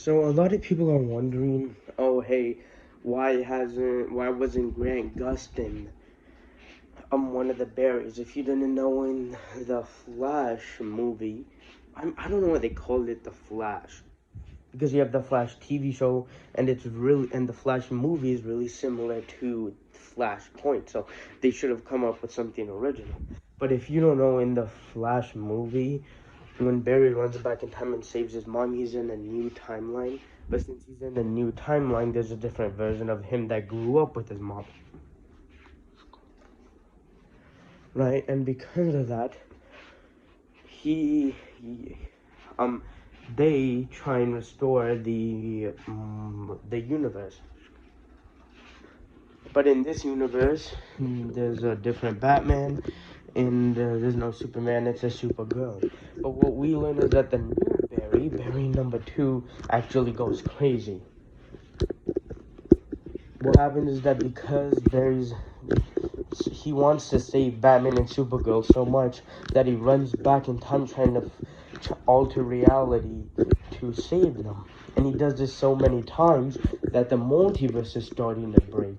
So a lot of people are wondering, oh hey, why wasn't Grant Gustin one of the berries? If you didn't know, in the Flash movie, I don't know why they called it the Flash, because you have the Flash TV show, and the Flash movie is really similar to Flashpoint, so they should have come up with something original. But if you don't know, in the Flash movie, when Barry runs back in time and saves his mom, he's in a new timeline. But since he's in a new timeline, there's a different version of him that grew up with his mom. Right? And because of that, he they try and restore the universe. But in this universe, there's a different Batman, and there's no Superman, it's a Supergirl. But what we learn is that the new Barry number 2, actually goes crazy. What happens is that because he wants to save Batman and Supergirl so much that he runs back in time trying to alter reality to save them. And he does this so many times that the multiverse is starting to break.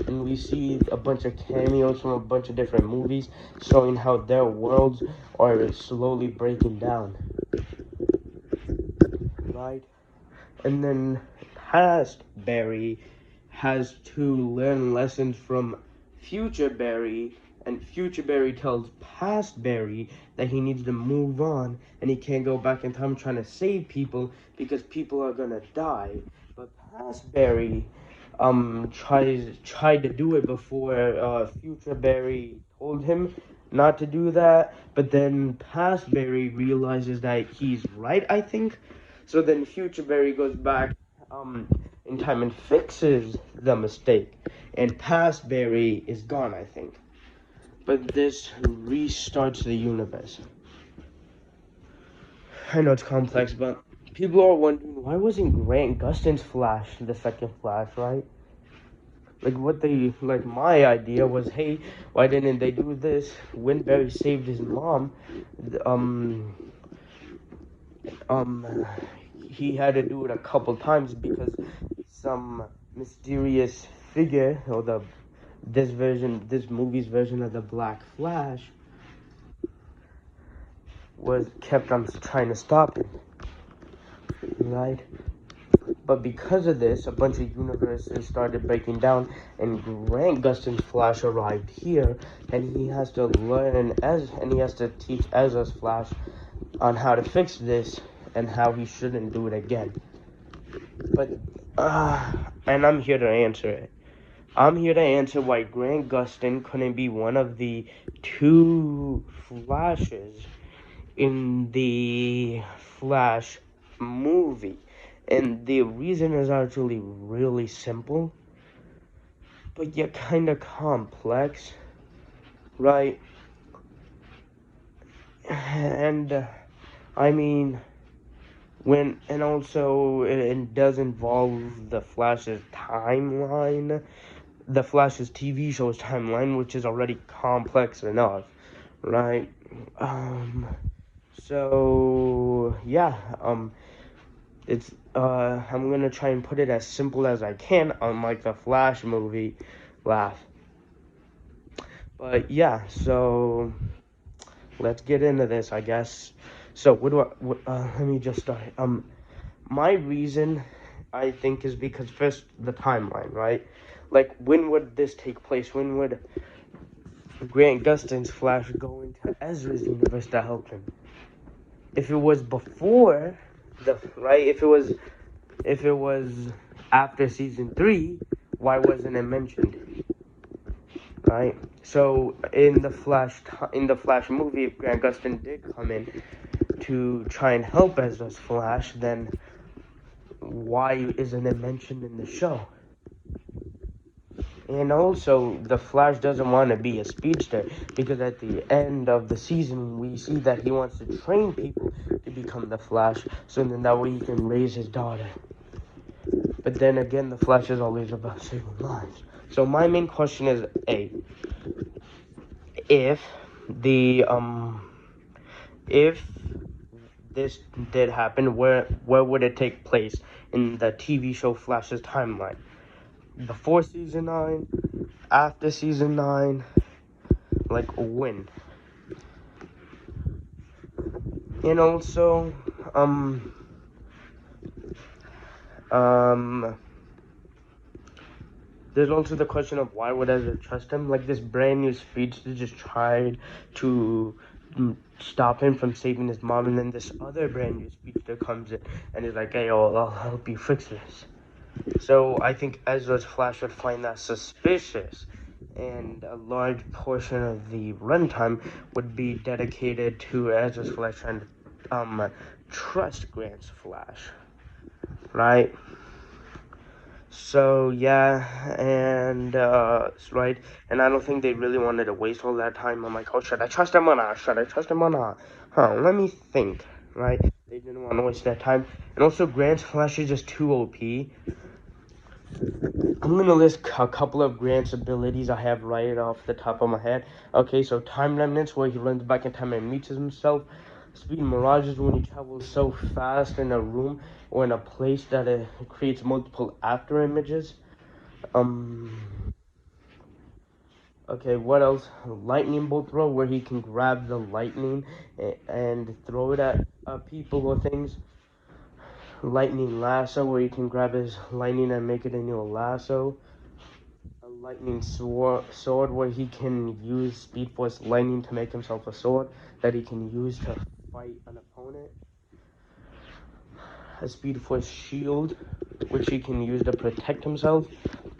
And we see a bunch of cameos from a bunch of different movies showing how their worlds are slowly breaking down. Right? And then past Barry has to learn lessons from future Barry, and future Barry tells past Barry that he needs to move on and he can't go back in time trying to save people because people are gonna die. But past Barry tried to do it before future Barry told him not to do that, but then past Barry realizes that he's right, I think. So then future Barry goes back in time and fixes the mistake, and past Barry is gone, I think. But this restarts the universe. I know it's complex, but people are wondering, why wasn't Grant Gustin's Flash the second Flash, right? My idea was, hey, why didn't they do this when Barry saved his mom? He had to do it a couple times because some mysterious figure, or this movie's version of the Black Flash, was kept on trying to stop him, right? But because of this, a bunch of universes started breaking down, and Grant Gustin's Flash arrived here, and he has to he has to teach Ezra's Flash on how to fix this and how he shouldn't do it again. But and I'm here to answer it. I'm here to answer why Grant Gustin couldn't be one of the 2 Flashes in the Flash movie. And the reason is actually really simple, but yet kind of complex, right? And I mean, also it does involve the Flash's timeline, the Flash's TV show's timeline, which is already complex enough, right? So yeah, it's I'm gonna try and put it as simple as I can, unlike the Flash movie. Laugh. But yeah, so let's get into this, I guess. So let me just start. My reason, I think, is because first, the timeline, right? Like, when would this take place? When would Grant Gustin's Flash go into Ezra's universe to help him? If it was before if it was after season 3, why wasn't it mentioned? Right? So in the Flash movie, if Grant Gustin did come in to try and help Ezra's Flash, then why isn't it mentioned in the show? And also, the Flash doesn't want to be a speedster, because at the end of the season, we see that he wants to train people to become the Flash, so then that way he can raise his daughter. But then again, the Flash is always about saving lives. So my main question is, if this did happen, where would it take place in the TV show Flash's timeline? Before season 9, after season 9, like when? And also, there's also the question of why would Ezra trust him? Like, this brand new speedster just tried to stop him from saving his mom, and then this other brand new speedster comes in and is like, hey, I'll help you fix this. So I think Ezra's Flash would find that suspicious, and a large portion of the runtime would be dedicated to Ezra's Flash trying to trust Grant's Flash, right? So yeah, and right, and I don't think they really wanted to waste all that time. I'm like, oh, should I trust him or not? Should I trust him or not? Let me think, right? They didn't want to waste that time, and also Grant's Flash is just too OP. I'm gonna list a couple of Grant's abilities I have right off the top of my head. Okay, so Time Remnants, where he runs back in time and meets himself. Speed Mirages, when he travels so fast in a room or in a place that it creates multiple after images. Okay, what else? Lightning Bolt Throw, where he can grab the lightning and throw it at people or things. Lightning Lasso, where you can grab his lightning and make it into a lasso. A lightning sword, where he can use Speed Force lightning to make himself a sword that he can use to fight an opponent. A Speed Force shield, which he can use to protect himself.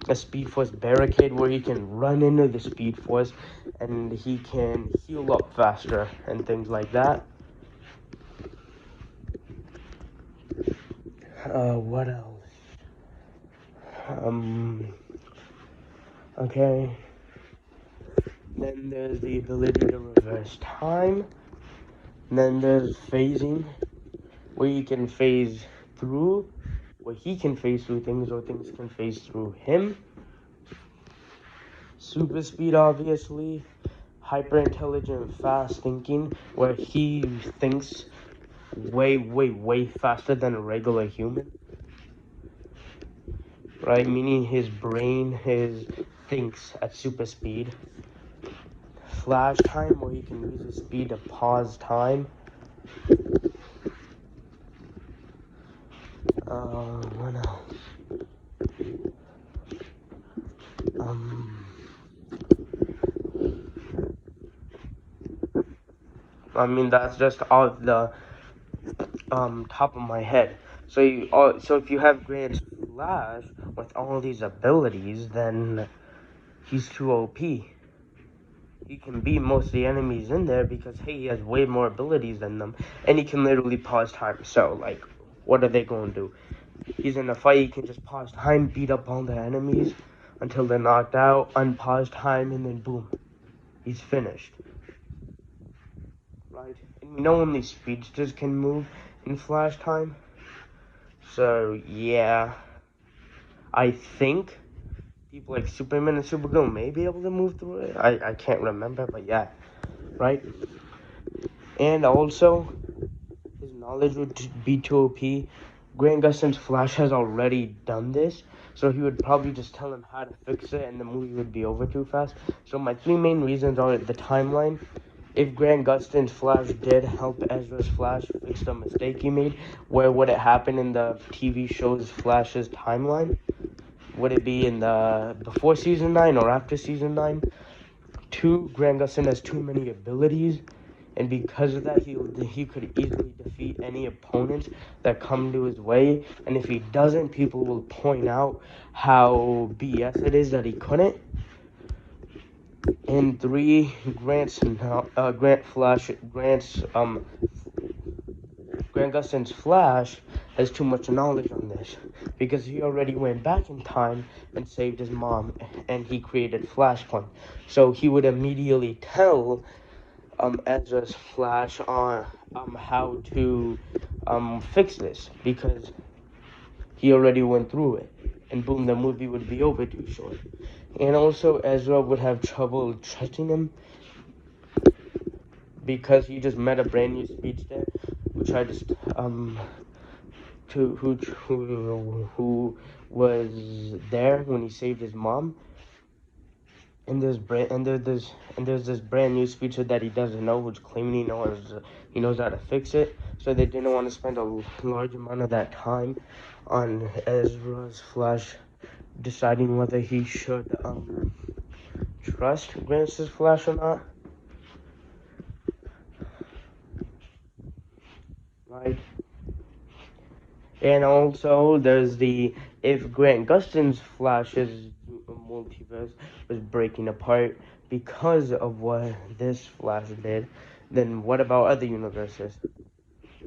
A Speed Force barricade, where he can run into the Speed Force and he can heal up faster and things like that. What else? Okay. Then there's the ability to reverse time. And then there's phasing, where you can phase through, where he can phase through things or things can phase through him. Super speed, obviously. Hyper intelligent, fast thinking, where he thinks way faster than a regular human. Right? Meaning his brain thinks at super speed. Flash time, where he can use his speed to pause time. What else? I mean, that's just off the top of my head. So if you have Grant's Flash with all these abilities, then he's too OP. He can beat most of the enemies in there because, hey, he has way more abilities than them, and he can literally pause time. So, like, what are they going to do? He's in a fight, he can just pause time, beat up all the enemies until they're knocked out, unpause time, and then boom, he's finished. Right? And we know only speedsters can move in Flash time. So, yeah, I think people like Superman and Supergirl may be able to move through it. I can't remember, but yeah, right? And also, his knowledge would be too OP. Grant Gustin's Flash has already done this, so he would probably just tell him how to fix it, and the movie would be over too fast. So my three main reasons are the timeline. If Grant Gustin's Flash did help Ezra's Flash fix the mistake he made, where would it happen in the TV show's Flash's timeline? Would it be in the before season 9 or after season 9? 2, Grant Gustin has too many abilities, and because of that, he could easily defeat any opponents that come to his way. And if he doesn't, people will point out how BS it is that he couldn't. And 3, Grant Gustin's Flash has too much knowledge on this because he already went back in time and saved his mom, and he created Flashpoint. So he would immediately tell Ezra's Flash on how to fix this because he already went through it, and boom, the movie would be over too short. And also, Ezra would have trouble trusting him because he just met a brand new speedster who tried who was there when he saved his mom. And there's this brand new speedster that he doesn't know, who's claiming he knows how to fix it. So they didn't want to spend a large amount of that time on Ezra's Flash deciding whether he should trust Grant's Flash or not. Right. And also, there's if Grant Gustin's Flash's multiverse was breaking apart because of what this Flash did, then what about other universes?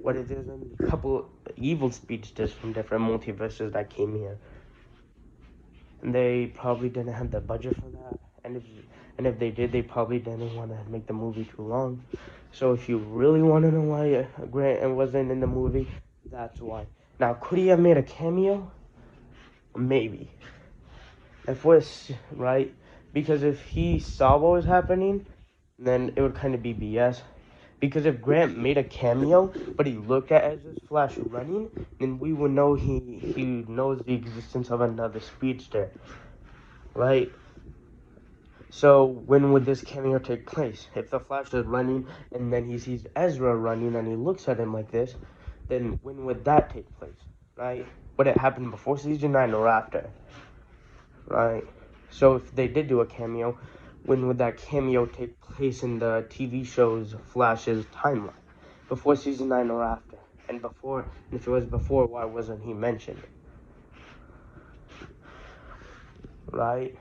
What if there's a couple evil speedsters from different multiverses that came here? And they probably didn't have the budget for that. And if they did, they probably didn't want to make the movie too long. So if you really want to know why Grant wasn't in the movie, that's why. Now, could he have made a cameo? Maybe. Right? Because if he saw what was happening, then it would kind of be BS. Because if Grant made a cameo, but he looked at Ezra's Flash running, then we would know he knows the existence of another speedster. Right? So when would this cameo take place? If the Flash is running and then he sees Ezra running and he looks at him like this, then when would that take place? Right? Would it happen before season 9 or after? Right? So if they did do a cameo, when would that cameo take place in the TV show's Flash's timeline? Before season 9 or after? And if it was before, why wasn't he mentioned? Right?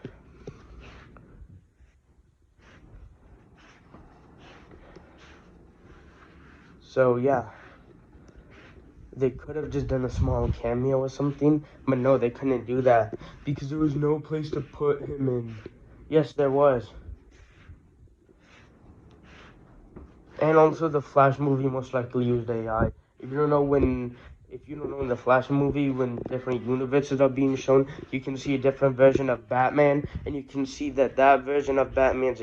So yeah, they could have just done a small cameo or something, but no, they couldn't do that because there was no place to put him in. Yes, there was. And also, the Flash movie most likely used AI. If you don't know in the Flash movie, when different universes are being shown, you can see a different version of Batman, and you can see that version of Batman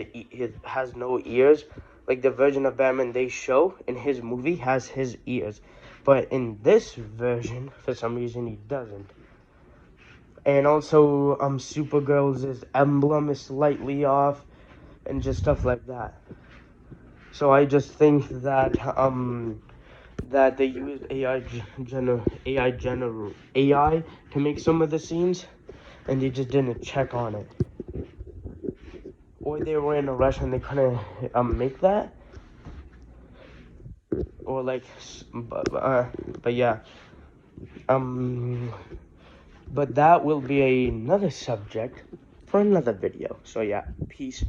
has no ears. Like the version of Batman they show in his movie has his ears, but in this version, for some reason, he doesn't. And also, Supergirl's emblem is slightly off, and just stuff like that. So I just think that that they used AI to make some of the scenes, and they just didn't check on it, or they were in a rush and they couldn't make that, or like, but yeah, but that will be another subject for another video. So yeah, peace.